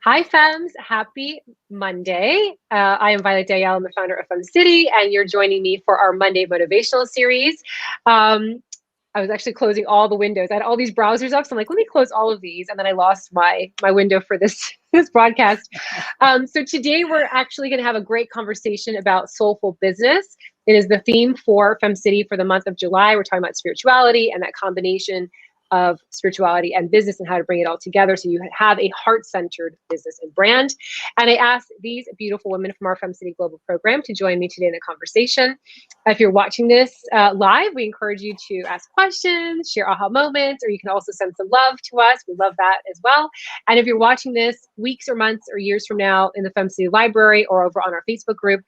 Hi, Fems. Happy Monday. I am Violet Dayel. I'm the founder of FemCity, and you're joining me for our Monday Motivational series. I was actually closing all the windows. I had all these browsers up, so I'm like, let me close all of these, and then I lost my window for this this broadcast. So today we're actually going to have a great conversation about soulful business. It is the theme for FemCity for the month of July. We're talking about spirituality and that combination of spirituality and business and how to bring it all together so you have a heart-centered business and brand. And I asked these beautiful women from our FemCity Global program to join me today in the conversation. If you're watching this live, we encourage you to ask questions, share aha moments, or you can also send some love to us. We love that as well. And if you're watching this weeks or months or years from now in the FemCity library or over on our Facebook group,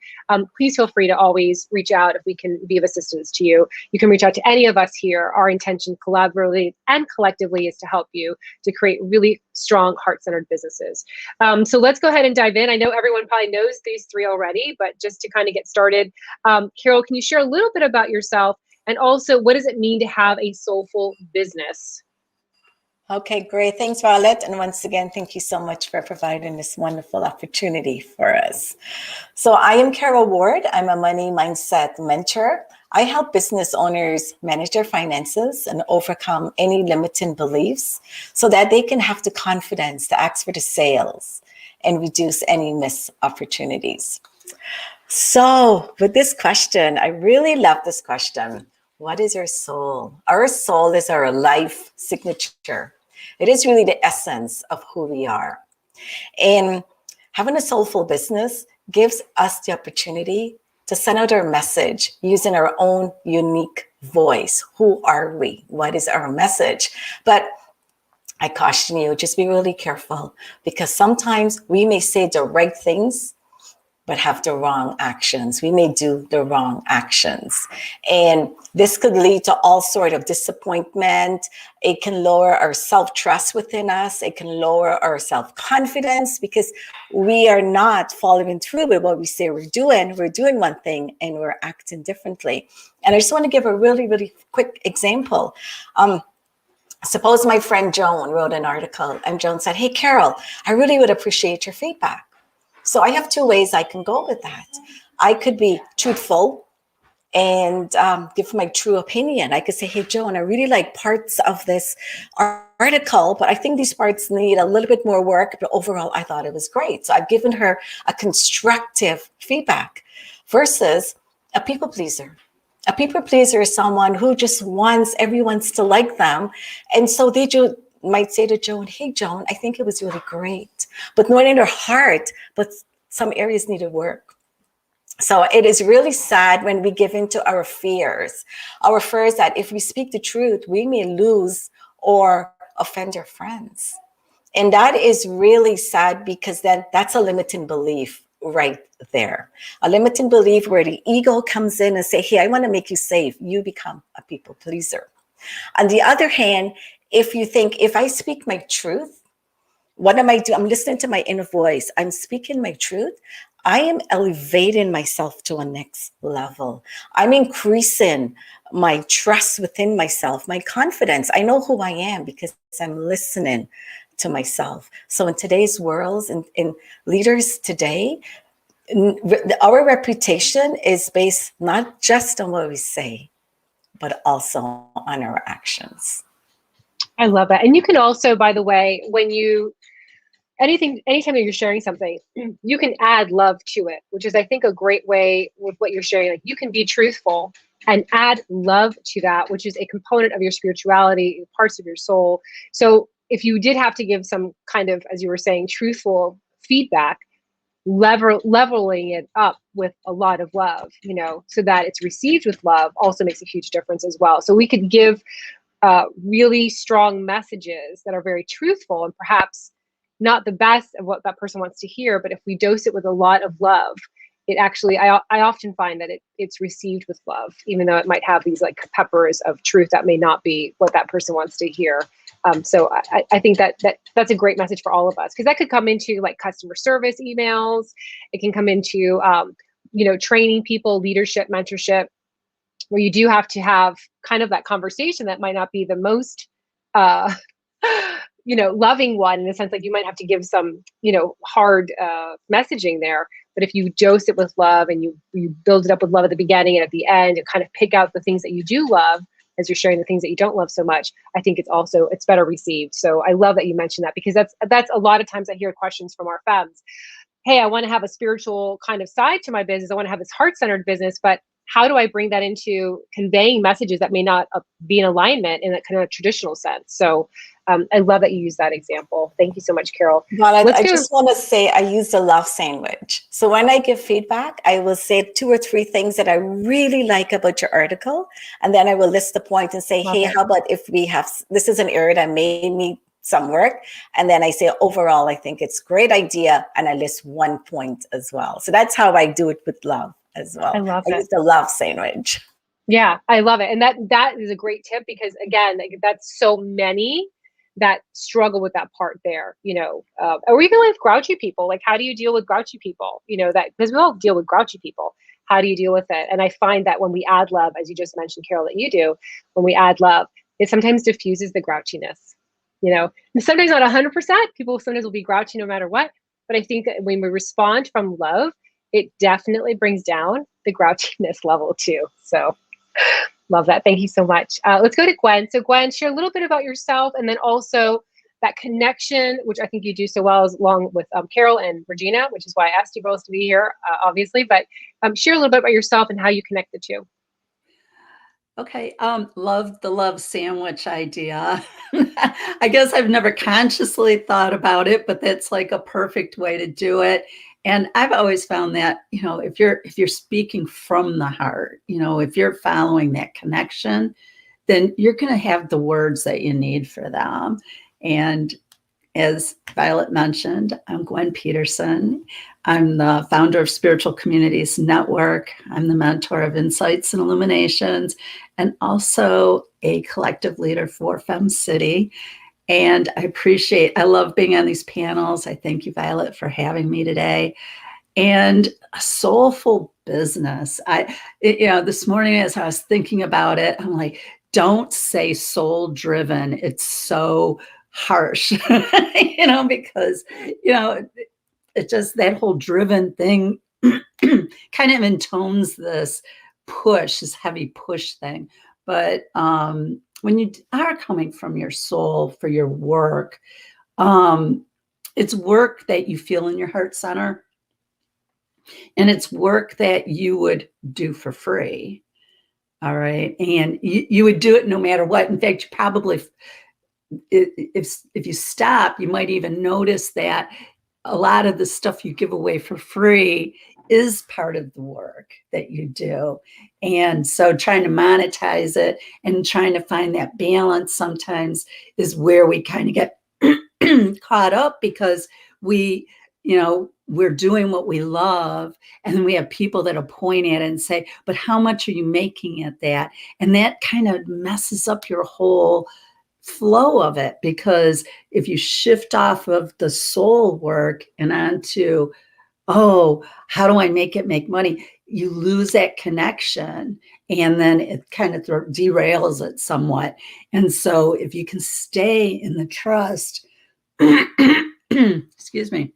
please feel free to always reach out if we can be of assistance to you. You can reach out to any of us here. Our intention collaboratively and collectively is to help you to create really strong heart-centered businesses. So let's go ahead and dive in. I know everyone probably knows these three already, but just to kind of get started, Carol, can you share a little bit about yourself and also what does it mean to have a soulful business? Okay, great. Thanks, Violet. And once again, thank you so much for providing this wonderful opportunity for us. So I am Carol Ward. I'm a money mindset mentor. I help business owners manage their finances and overcome any limiting beliefs so that they can have the confidence to ask for the sales and reduce any missed opportunities. So with this question, I really love this question. What is your soul? Our soul is our life signature. It is really the essence of who we are. And having a soulful business gives us the opportunity to send out our message using our own unique voice. Who are we? What is our message? But I caution you, just be really careful because sometimes we may say the right things but have the wrong actions. We may do the wrong actions. And this could lead to all sort of disappointment. It can lower our self-trust within us. It can lower our self-confidence because we are not following through with what we say we're doing. We're doing one thing and we're acting differently. And I just want to give a really, really quick example. Suppose my friend Joan wrote an article and Joan said, "Hey, Carol, I really would appreciate your feedback." So I have two ways I can go with that. I could be truthful and give my true opinion. I could say, "Hey, Joan, I really like parts of this article, but I think these parts need a little bit more work. But overall, I thought it was great." So I've given her a constructive feedback versus a people pleaser. A people pleaser is someone who just wants everyone to like them. And so they might say to Joan, "Hey, Joan, I think it was really great." But not in their heart, but some areas needed work. So it is really sad when we give in to our fears. Our fears that if we speak the truth, we may lose or offend our friends. And that is really sad because then that's a limiting belief right there. A limiting belief where the ego comes in and say, "Hey, I want to make you safe." You become a people pleaser. On the other hand, if you think, if I speak my truth, what am I doing? I'm listening to my inner voice. I'm speaking my truth. I am elevating myself to a next level. I'm increasing my trust within myself, my confidence. I know who I am because I'm listening to myself. So in today's world, in leaders today, our reputation is based not just on what we say, but also on our actions. I love that. And you can also, by the way, anytime that you're sharing something, you can add love to it, which is, I think, a great way with what you're sharing. Like, you can be truthful and add love to that, which is a component of your spirituality, parts of your soul. So if you did have to give some kind of, as you were saying, truthful feedback, leveling it up with a lot of love, so that it's received with love also makes a huge difference as well. So we could give really strong messages that are very truthful and perhaps not the best of what that person wants to hear, but if we dose it with a lot of love, it actually, I often find that it's received with love, even though it might have these like peppers of truth that may not be what that person wants to hear. So I think that's a great message for all of us, because that could come into like customer service emails. It can come into, training people, leadership, mentorship, where you do have to have kind of that conversation that might not be the most loving one in the sense like you might have to give some, hard messaging there. But if you dose it with love and you build it up with love at the beginning and at the end and kind of pick out the things that you do love as you're sharing the things that you don't love so much, I think it's better received. So I love that you mentioned that, because that's a lot of times I hear questions from our femmes. Hey, I want to have a spiritual kind of side to my business. I want to have this heart-centered business, but how do I bring that into conveying messages that may not be in alignment in that kind of traditional sense? So I love that you use that example. Thank you so much, Carol. Well, I just want to say I use the love sandwich. So when I give feedback, I will say 2 or 3 things that I really like about your article. And then I will list the point and say, hey, how about if we have, this is an area that may need some work. And then I say, overall, I think it's a great idea. And I list 1 point as well. So that's how I do it with love as well. I love that. I use the love sandwich. Yeah, I love it. And that is a great tip, because again, like, that's so many that struggle with that part there, or even with grouchy people. Like, how do you deal with grouchy people? That, because we all deal with grouchy people. How do you deal with it? And I find that when we add love, as you just mentioned, Carol, that you do, when we add love, it sometimes diffuses the grouchiness. And sometimes not 100%. People sometimes will be grouchy no matter what. But I think that when we respond from love, it definitely brings down the grouchiness level too. So love that. Thank you so much. Let's go to Gwen. So Gwen, share a little bit about yourself, and then also that connection, which I think you do so well, along with Carol and Regina, which is why I asked you both to be here, obviously. But share a little bit about yourself and how you connect the two. Okay. Love the love sandwich idea. I guess I've never consciously thought about it, but that's like a perfect way to do it. And I've always found that, if you're speaking from the heart, if you're following that connection, then you're going to have the words that you need for them. And as Violet mentioned, I'm Gwen Peterson. I'm the founder of Spiritual Communities Network. I'm the mentor of Insights and Illuminations, and also a collective leader for FemCity. And I love being on these panels. I thank you, Violet, for having me today. And a soulful business. This morning as I was thinking about it, I'm like, don't say soul driven. It's so harsh, because, it just, that whole driven thing kind of intones this heavy push thing. But when you are coming from your soul for your work, it's work that you feel in your heart center. And it's work that you would do for free. All right. And you would do it no matter what. In fact, you probably, if you stop, you might even notice that a lot of the stuff you give away for free is part of the work that you do. And so trying to monetize it and trying to find that balance sometimes is where we kind of get caught up, because we're doing what we love. And then we have people that'll point at it and say, but how much are you making at that? And that kind of messes up your whole flow of it, because if you shift off of the soul work and onto, how do I make money? You lose that connection, and then it kind of derails it somewhat. And so if you can stay in the trust, excuse me,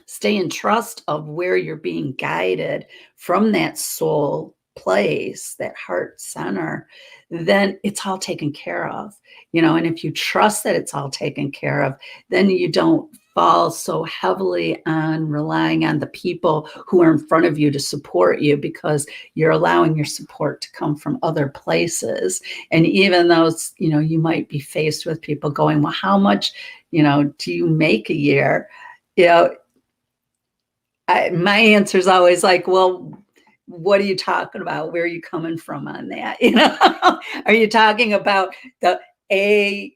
stay in trust of where you're being guided from that soul place, that heart center, then it's all taken care of, and if you trust that it's all taken care of, then you don't fall so heavily on relying on the people who are in front of you to support you, because you're allowing your support to come from other places. And even those, you might be faced with people going, well, how much, do you make a year? My answer is always like, well, what are you talking about? Where are you coming from on that? Are you talking about the 1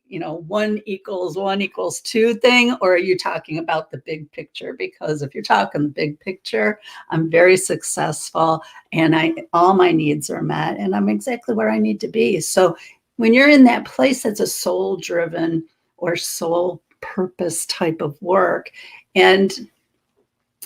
= 1 = 2 thing? Or are you talking about the big picture? Because if you're talking the big picture, I'm very successful and all my needs are met and I'm exactly where I need to be. So when you're in that place, that's a soul driven or soul purpose type of work. And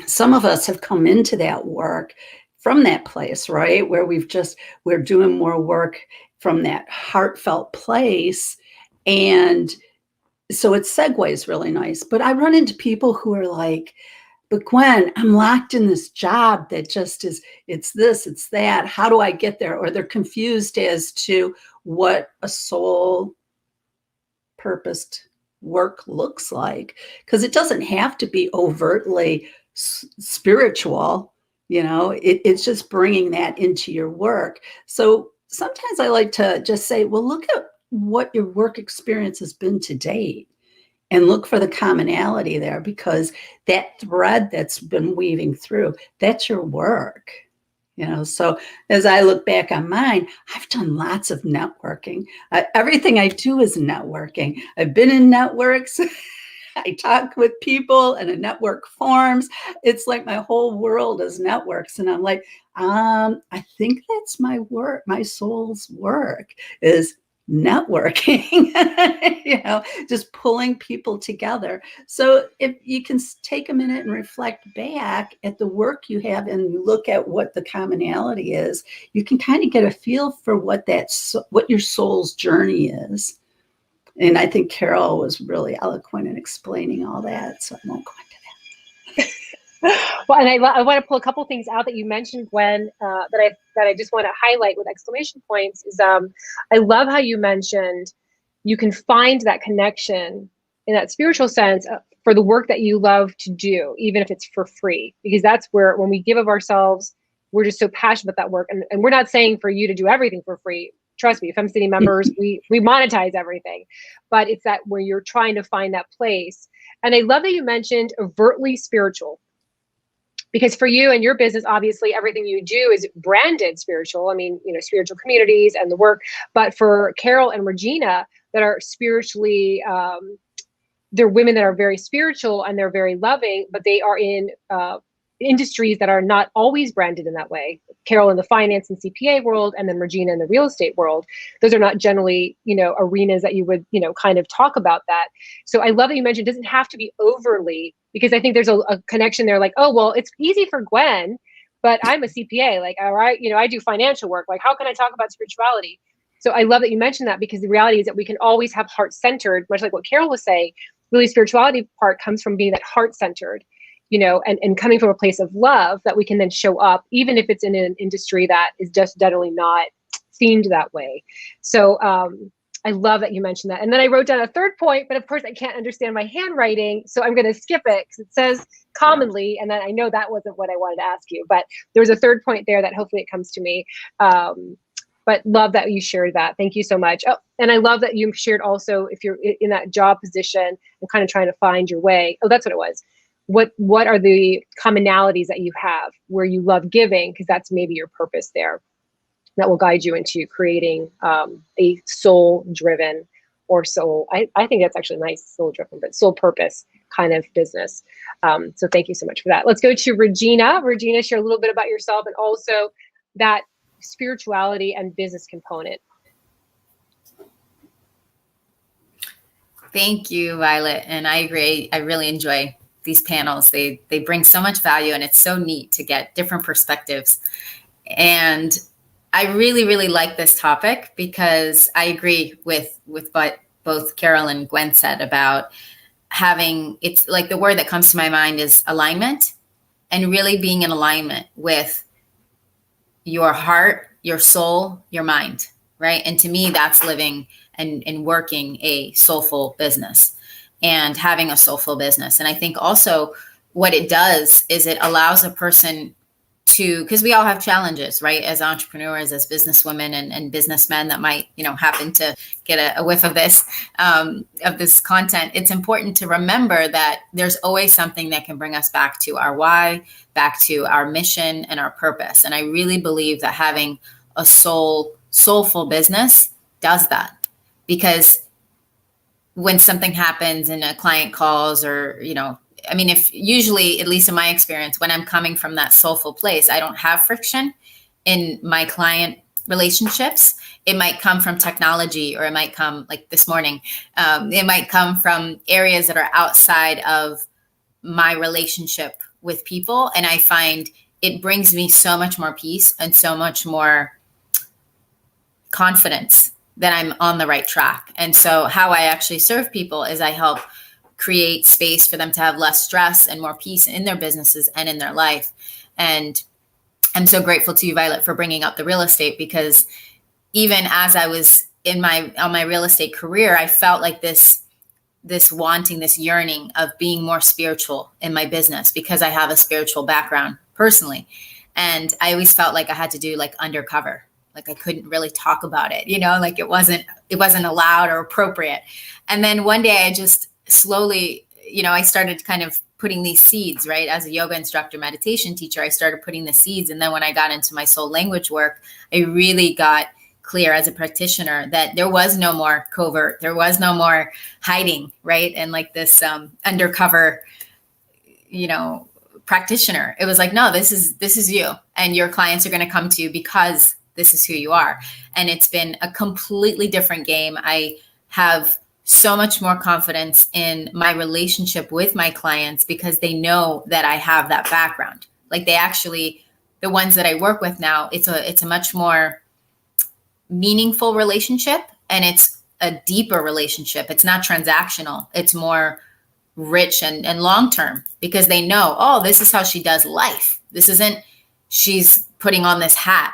some of us have come into that work from that place, right? Where we're doing more work from that heartfelt place. And so it segues really nice. But I run into people who are like, but Gwen, I'm locked in this job that just is, it's this, it's that. How do I get there? Or they're confused as to what a soul purposed work looks like, because it doesn't have to be overtly spiritual. It's just bringing that into your work. So sometimes I like to just say, well, look at what your work experience has been to date and look for the commonality there, because that thread that's been weaving through, that's your work. So as I look back on mine, I've done lots of networking. Everything I do is networking. I've been in networks. I talk with people, and a network forms. It's like my whole world is networks. And I'm like, I think that's my work, my soul's work is networking, just pulling people together. So if you can take a minute and reflect back at the work you have and you look at what the commonality is, you can kind of get a feel for what your soul's journey is. And I think Carol was really eloquent in explaining all that, so I won't go into that. Well, and I want to pull a couple things out that you mentioned, Gwen, that I just want to highlight with exclamation points. Is I love how you mentioned you can find that connection in that spiritual sense for the work that you love to do, even if it's for free, because that's where, when we give of ourselves, we're just so passionate about that work. And we're not saying for you to do everything for free. Trust me, FemCity members, we monetize everything, but it's that where you're trying to find that place. And I love that you mentioned overtly spiritual, because for you and your business, obviously everything you do is branded spiritual. I mean, spiritual communities and the work, but for Carol and Regina that are spiritually, they're women that are very spiritual and they're very loving, but they are in industries that are not always branded in that way. Carol in the finance and CPA world, and then Regina in the real estate world. Those are not generally, arenas that you would, kind of talk about that. So I love that you mentioned it doesn't have to be overly, because I think there's a connection there. Like, oh, well, it's easy for Gwen, but I'm a CPA. Like, all right, I do financial work. Like, how can I talk about spirituality? So I love that you mentioned that, because the reality is that we can always have heart-centered, much like what Carol was saying. Really, spirituality part comes from being that heart-centered, and coming from a place of love that we can then show up, even if it's in an industry that is just generally not themed that way. So I love that you mentioned that. And then I wrote down a third point, but of course I can't understand my handwriting, so I'm going to skip it because it says commonly, and then I know that wasn't what I wanted to ask you, but there was a third point there that hopefully it comes to me. But love that you shared that. Thank you so much. Oh, and I love that you shared also, if you're in that job position and kind of trying to find your way. Oh, that's what it was. What are the commonalities that you have where you love giving? Because that's maybe your purpose there. That will guide you into creating a soul-driven or soul. I think that's actually nice, soul-driven, but soul purpose kind of business. So thank you so much for that. Let's go to Regina. Regina, share a little bit about yourself and also that spirituality and business component. Thank you, Violet. And I agree. I really enjoy these panels. They bring so much value, and it's so neat to get different perspectives. And I really, really like this topic because I agree with what both Carol and Gwen said about having, it's like the word that comes to my mind is alignment, and really being in alignment with your heart, your soul, your mind, right? And to me, that's living and working a soulful business and having a soulful business. And I think also what it does is it allows a person to, because we all have challenges, right? As entrepreneurs, as businesswomen and businessmen that might, happen to get a whiff of this content. It's important to remember that there's always something that can bring us back to our why, back to our mission and our purpose. And I really believe that having a soulful business does that, because when something happens and a client calls or, if usually, at least in my experience, when I'm coming from that soulful place, I don't have friction in my client relationships. It might come from technology, or it might come like this morning. It might come from areas that are outside of my relationship with people. And I find it brings me so much more peace and so much more confidence then I'm on the right track. And so how I actually serve people is I help create space for them to have less stress and more peace in their businesses and in their life. And I'm so grateful to you, Violet, for bringing up the real estate, because even as I was on my real estate career, I felt like this wanting, this yearning of being more spiritual in my business, because I have a spiritual background personally. And I always felt like I had to do like undercover, like I couldn't really talk about it, like it wasn't allowed or appropriate. And then one day I just slowly, I started kind of putting these seeds, right? As a yoga instructor, meditation teacher, I started putting the seeds. And then when I got into my soul language work, I really got clear as a practitioner that there was no more covert, there was no more hiding, right? And like this undercover, practitioner. It was like, no, this is you, and your clients are going to come to you because this is who you are. And it's been a completely different game. I have so much more confidence in my relationship with my clients because they know that I have that background. Like the ones that I work with now, it's a much more meaningful relationship, and it's a deeper relationship. It's not transactional. It's more rich and long-term, because they know, oh, this is how she does life. This isn't, she's putting on this hat,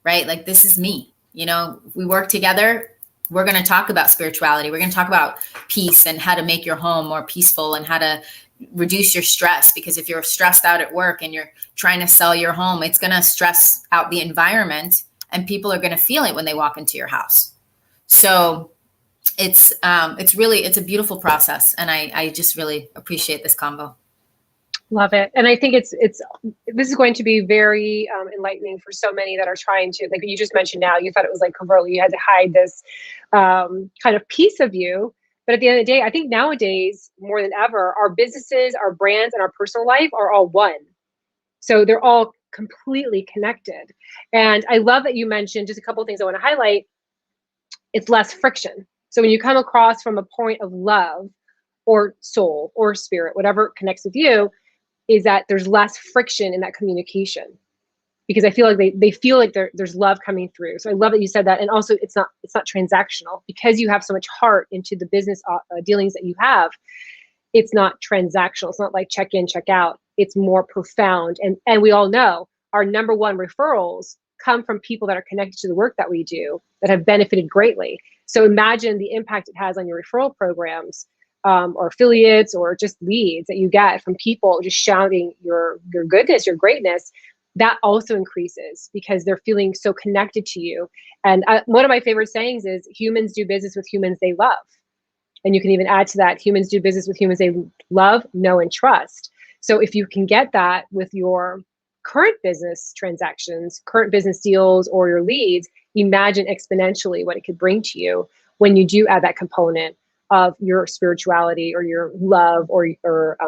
right? Like, this is me. We work together. We're going to talk about spirituality. We're going to talk about peace and how to make your home more peaceful and how to reduce your stress. Because if you're stressed out at work and you're trying to sell your home, it's going to stress out the environment, and people are going to feel it when they walk into your house. So it's a beautiful process. And I just really appreciate this combo. Love it. And I think this is going to be very enlightening for so many that are trying to, like you just mentioned now, you thought it was like covertly, you had to hide this kind of piece of you. But at the end of the day, I think nowadays, more than ever, our businesses, our brands, and our personal life are all one. So they're all completely connected. And I love that you mentioned just a couple of things I want to highlight. It's less friction. So when you come across from a point of love or soul or spirit, whatever connects with you, is that there's less friction in that communication, because I feel like they feel like there's love coming through. So I love that you said that. And also it's not transactional, because you have so much heart into the business dealings that you have. It's not transactional. It's not like check in, check out. It's more profound. And we all know our number one referrals come from people that are connected to the work that we do, that have benefited greatly. So imagine the impact it has on your referral programs, or affiliates, or just leads that you get from people just shouting your goodness, your greatness. That also increases because they're feeling so connected to you. And one of my favorite sayings is, humans do business with humans they love. And you can even add to that, humans do business with humans they love, know, and trust. So if you can get that with your current business transactions, current business deals, or your leads, imagine exponentially what it could bring to you when you do add that component of your spirituality or your love or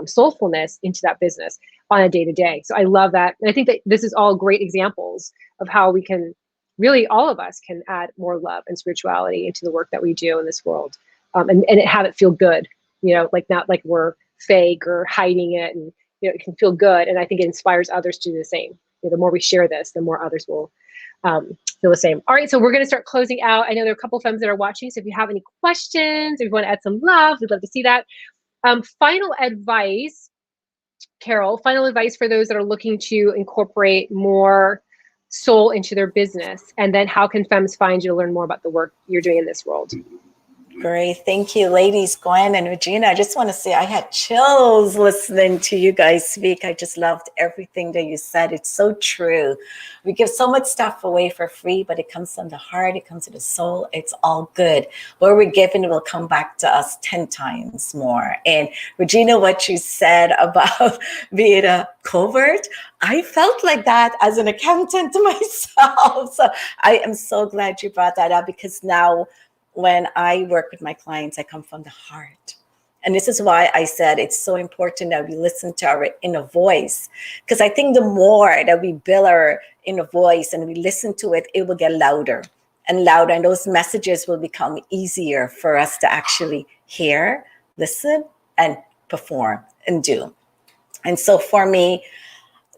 soulfulness into that business on a day-to-day. So I love that. And I think that this is all great examples of how we can really, all of us can add more love and spirituality into the work that we do in this world, and have it feel good, like not like we're fake or hiding it, and it can feel good. And I think it inspires others to do the same. The more we share this, the more others will feel the same. All right, so we're going to start closing out. I know there are a couple of femmes that are watching, so if you have any questions, if you want to add some love, we'd love to see that. Final advice, Carol, final advice for those that are looking to incorporate more soul into their business, and then how can femmes find you to learn more about the work you're doing in this world? Great. Thank you, ladies, Gwen and Regina. I just want to say I had chills listening to you guys speak. I just loved everything that you said. It's so true. We give so much stuff away for free, but it comes from the heart. It comes to the soul. It's all good. What we're given will come back to us 10 times more. And Regina, what you said about being a covert, I felt like that as an accountant myself. So I am so glad you brought that up, because now when I work with my clients, I come from the heart. And this is why I said it's so important that we listen to our inner voice, because I think the more that we build our inner voice and we listen to it, it will get louder and louder. And those messages will become easier for us to actually hear, listen, and perform and do. And so for me,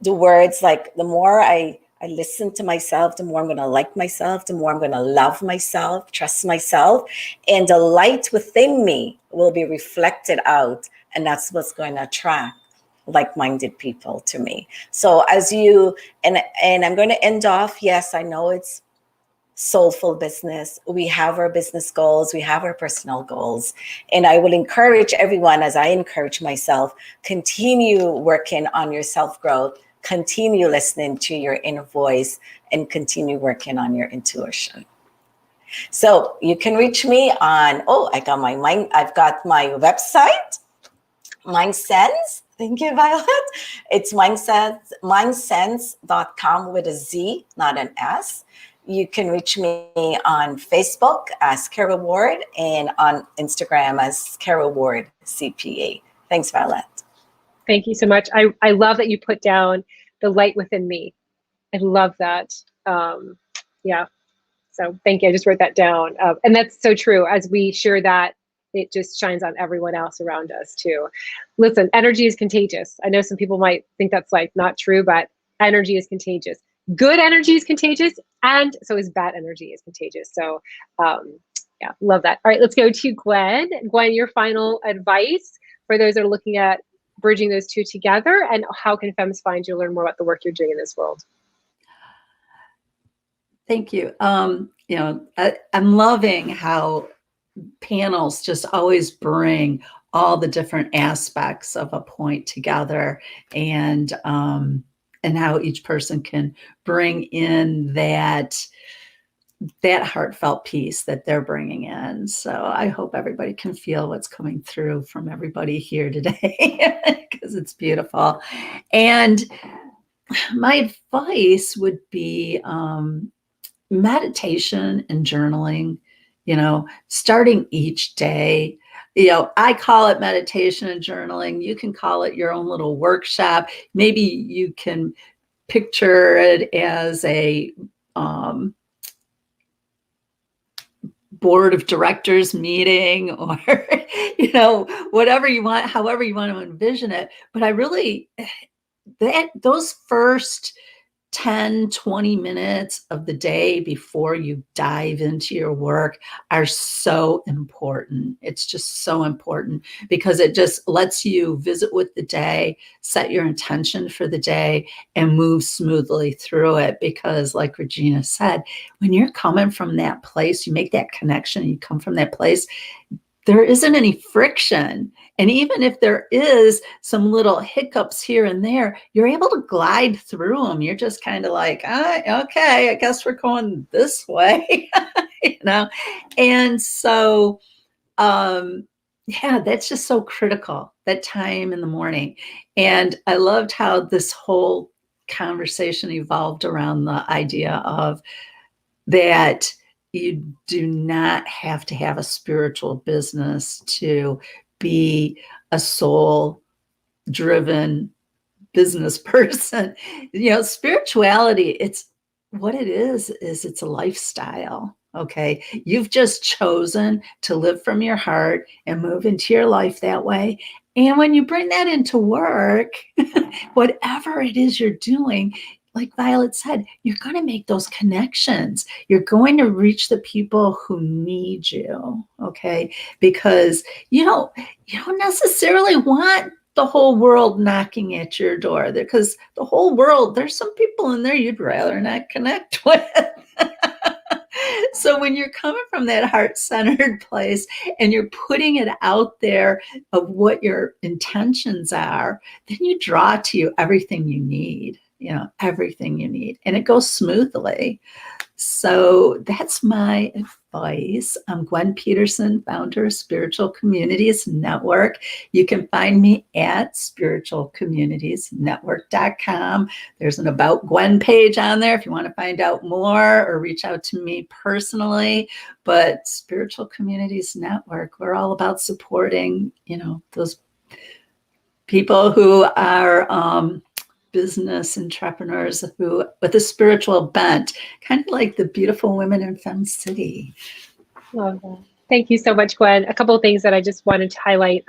the words, like the more I I listen to myself, the more I'm going to like myself, the more I'm going to love myself, trust myself, and the light within me will be reflected out. And that's what's going to attract like-minded people to me. So as you, and I'm going to end off, yes, I know it's soulful business. We have our business goals, we have our personal goals. And I will encourage everyone, as I encourage myself, continue working on your self-growth, continue listening to your inner voice, and continue working on your intuition. So you can reach me on, I've got my website, Mindsense. Thank you, Violet. It's mindsense.com with a Z, not an S. You can reach me on Facebook as Carol Ward and on Instagram as Carol Ward CPA. Thanks, Violet. Thank you so much. I love that you put down the light within me. I love that. Yeah. So thank you. I just wrote that down. And that's so true. As we share that, it just shines on everyone else around us too. Listen, energy is contagious. I know some people might think that's like not true, but energy is contagious. Good energy is contagious, and so is bad energy is contagious. So yeah, love that. All right, let's go to Gwen. Gwen, your final advice for those that are looking at bridging those two together, and how can Femmes find you, learn more about the work you're doing in this world? Thank you. You know, I'm loving how panels just always bring all the different aspects of a point together, and how each person can bring in that heartfelt piece that they're bringing in. So I hope everybody can feel what's coming through from everybody here today, because it's beautiful. And my advice would be meditation and journaling, you know, starting each day. You know, I call it meditation and journaling. You can call it your own little workshop. Maybe you can picture it as a board of directors meeting, or, you know, whatever you want, however you want to envision it. But I really, those first 10, 20 minutes of the day before you dive into your work are so important. It's just so important, because it just lets you visit with the day, set your intention for the day, and move smoothly through it. Because like Regina said, when you're coming from that place, you make that connection and you come from that place, there isn't any friction. And even if there is some little hiccups here and there, you're able to glide through them. You're just kind of like, okay, I guess we're going this way, you know? And so, yeah, that's just so critical, that time in the morning. And I loved how this whole conversation evolved around the idea of that you do not have to have a spiritual business to be a soul-driven business person. You know, spirituality, it's what it is it's a lifestyle. Okay. You've just chosen to live from your heart and move into your life that way. And when you bring that into work, whatever it is you're doing, like Violet said, you're going to make those connections. You're going to reach the people who need you, okay? Because you don't necessarily want the whole world knocking at your door, because the whole world, there's some people in there you'd rather not connect with. So when you're coming from that heart-centered place and you're putting it out there of what your intentions are, then you draw to you everything you need. You know, everything you need, and it goes smoothly. So that's my advice. I'm Gwen Peterson, founder of Spiritual Communities Network. You can find me at spiritualcommunitiesnetwork.com. There's an About Gwen page on there if you want to find out more or reach out to me personally. But Spiritual Communities Network, we're all about supporting, you know, those people who are business entrepreneurs who with a spiritual bent, kind of like the beautiful women in FemCity. Love that. Thank you so much, Gwen. A couple of things that I just wanted to highlight.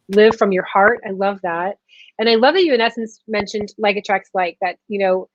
Live from your heart. I love that. And I love that you, in essence, mentioned like attracts like, that, you know,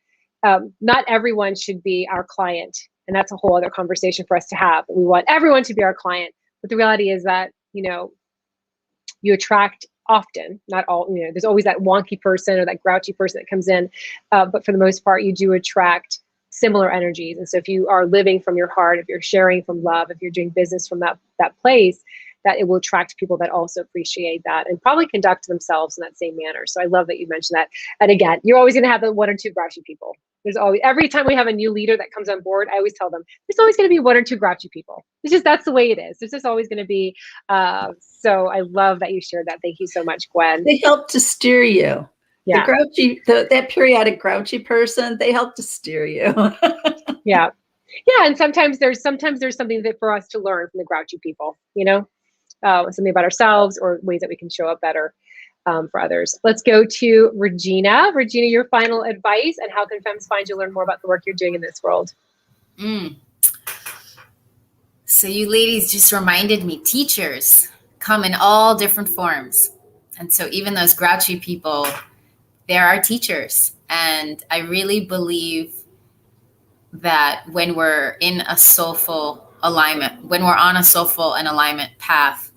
not everyone should be our client. And that's a whole other conversation for us to have. We want everyone to be our client. But the reality is that, you attract often, not all, there's always that wonky person or that grouchy person that comes in. But for the most part, you do attract similar energies. And so if you are living from your heart, if you're sharing from love, if you're doing business from that place, that it will attract people that also appreciate that and probably conduct themselves in that same manner. So I love that you mentioned that. And again, you're always going to have the one or two grouchy people. There's always, every time we have a new leader that comes on board, I always tell them, there's always going to be one or two grouchy people. That's the way it is. There's just always going to be. So I love that you shared that. Thank you so much, Gwen. They help to steer you. Yeah. The grouchy, that periodic grouchy person, they help to steer you. Yeah. Yeah. And sometimes there's something that for us to learn from the grouchy people, something about ourselves or ways that we can show up better for others. Let's go to Regina. Regina, your final advice, and how can femmes find you, learn more about the work you're doing in this world? So you ladies just reminded me, teachers come in all different forms. And so even those grouchy people, they're our teachers. And I really believe that when we're in a soulful alignment, when we're on a soulful and alignment path,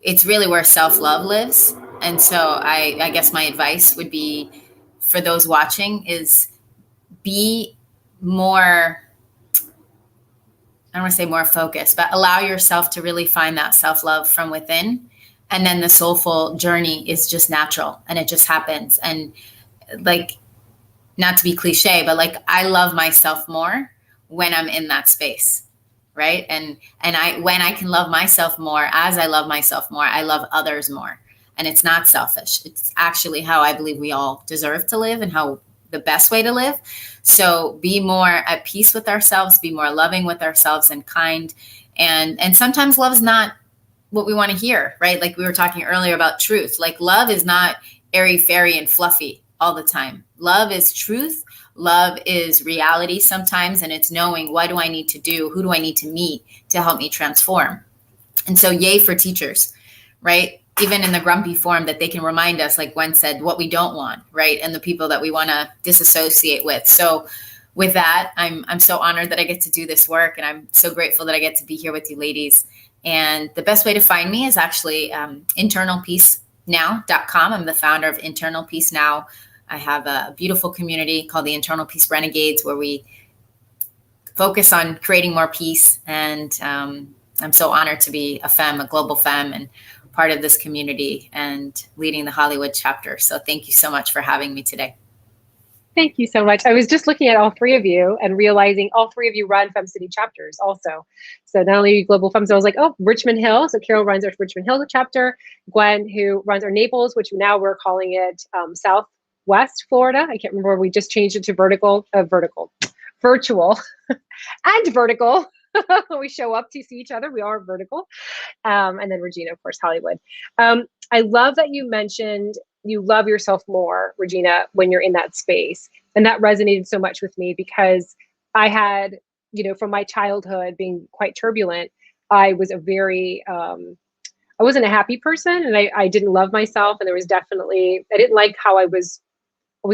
it's really where self-love lives. And so I guess my advice would be for those watching is be more, I don't want to say more focused, but allow yourself to really find that self-love from within. And then the soulful journey is just natural and it just happens. And like, not to be cliche, but like, I love myself more when I'm in that space. Right. And when I can love myself more, as I love myself more, I love others more. And it's not selfish. It's actually how I believe we all deserve to live and how the best way to live. So be more at peace with ourselves, be more loving with ourselves and kind. And sometimes love is not what we want to hear, right? Like we were talking earlier about truth. Like love is not airy fairy and fluffy all the time. Love is truth. Love is reality sometimes, and it's knowing what do I need to do? Who do I need to meet to help me transform? And so yay for teachers, right? Even in the grumpy form that they can remind us, like Gwen said, what we don't want, right? And the people that we want to disassociate with. So with that, I'm so honored that I get to do this work, and I'm so grateful that I get to be here with you ladies. And the best way to find me is actually internalpeacenow.com. I'm the founder of Internal Peace Now. I have a beautiful community called the Internal Peace Renegades, where we focus on creating more peace. And I'm so honored to be a global femme, and part of this community and leading the Hollywood chapter. So thank you so much for having me today. Thank you so much. I was just looking at all three of you and realizing all three of you run FemCity chapters also. So not only Global Femmes, I was like, oh, Richmond Hill. So Carol runs our Richmond Hill chapter. Gwen, who runs our Naples, which now we're calling it Southwest Florida. I can't remember. We just changed it to virtual, and vertical. We show up to see each other. We are vertical. And then Regina, of course, Hollywood. I love that you mentioned you love yourself more, Regina, when you're in that space. And that resonated so much with me because I had, from my childhood being quite turbulent, I was I wasn't a happy person, and I didn't love myself. And there was I didn't like how I was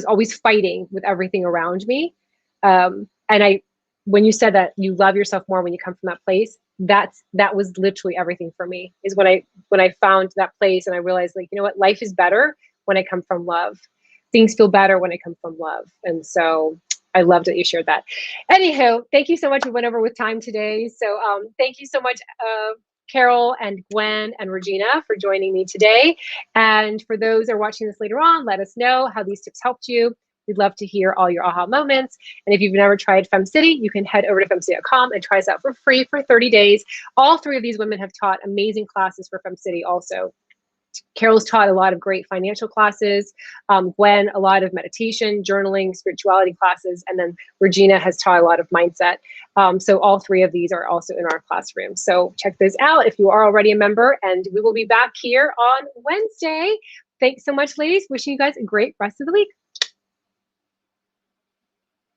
always fighting with everything around me. When you said that you love yourself more when you come from that place, that was literally everything for me, is when I found that place and I realized, like, you know what, life is better when I come from love. Things feel better when I come from love. And so I loved that you shared that. Anywho, thank you so much. We went over with time today. So thank you so much, Carol and Gwen and Regina, for joining me today. And for those that are watching this later on, let us know how these tips helped you. We'd love to hear all your aha moments. And if you've never tried FemCity, you can head over to femcity.com and try us out for free for 30 days. All three of these women have taught amazing classes for FemCity also. Carol's taught a lot of great financial classes. Gwen, a lot of meditation, journaling, spirituality classes. And then Regina has taught a lot of mindset. So all three of these are also in our classroom. So check those out if you are already a member. And we will be back here on Wednesday. Thanks so much, ladies. Wishing you guys a great rest of the week.